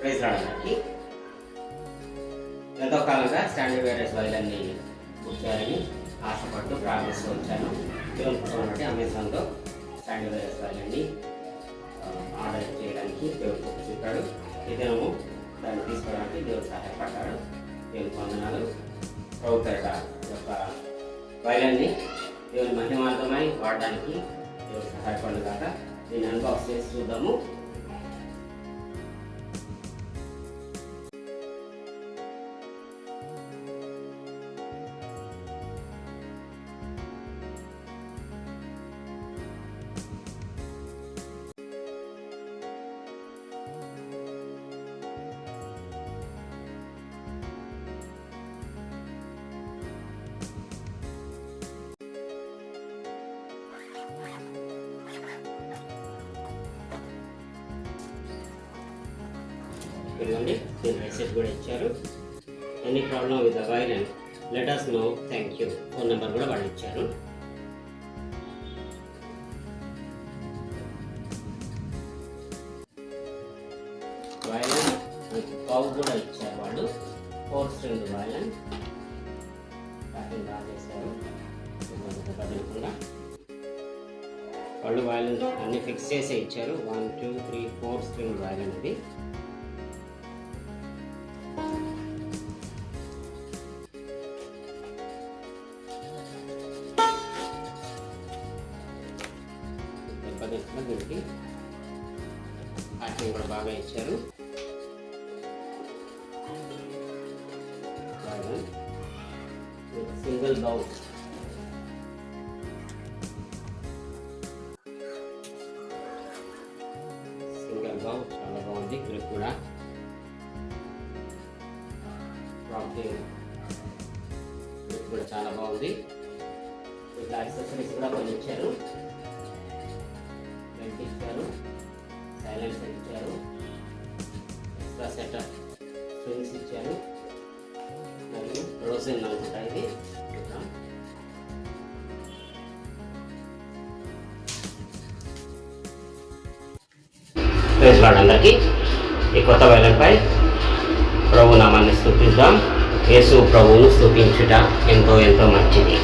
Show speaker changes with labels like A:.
A: Praise రావడానికి ఎంతో కాలంగా స్టాండర్డ్ వేరియస్ వైలన్నీ బుక్ చేయాలని ఆశపడుతూ ప్రారంభిస్తూ వచ్చాను. బట్టి అమెజాన్లో స్టాండర్డ్ వేరియస్ వైలన్నీ ఆర్డర్ చేయడానికి దేవుడు చెప్పాడు. ఈ దినము దాన్ని తీసుకోవడానికి దేవుడు సహాయపడ్డాడు. దేవునికి వందనాలు. ప్రభు పేరిట యొక్క వైలన్ని దేవుని మహిమార్థమై వాడడానికి దేవుడు సహాయపడను కాక దీన్ని అన్బాక్స్ చేసి చూద్దాము. ఇదిగోండి, దీని మెసేజ్ కూడా ఇచ్చారు. Any problem with the violin let us know, thank you. Phone number కూడా వాళ్ళు ఇచ్చారు. వైలెన్ పౌ కూడా ఇచ్చారు వాళ్ళు. 4 string వైలెన్ ప్యాకింగ్ బాగా చేశారు. వాళ్ళు వైలెన్ అన్ని ఫిక్స్ చేసే ఇచ్చారు. 1 2 3 4 string వైలెన్ ఇది. దీనికి ప్యాకింగ్ కూడా బాగా ఇచ్చారు. సింగిల్ బౌల్ చాలా బాగుంది. గ్రిప్ కూడా గ్రిప్ కూడా చాలా బాగుంది. ఇట్లా యాక్సెసరీస్ కూడా కొన్ని ఇచ్చారు. ఇచ్చారు, సైలెన్సర్ ఇచ్చారు, ఎక్స్ట్రా సెటప్ స్ట్రింగ్స్ ఇచ్చారు, మరియు రోజిన్ అనుకుంటా ఇది. ప్రైజ్ లార్డ్ అందరికీ. ఈ కొత్త వైలెన్పై ప్రభు నామాన్ని స్తుతిద్దాం. యేసు ప్రభువును స్తుతించుట ఎంతో ఎంతో మంచిది.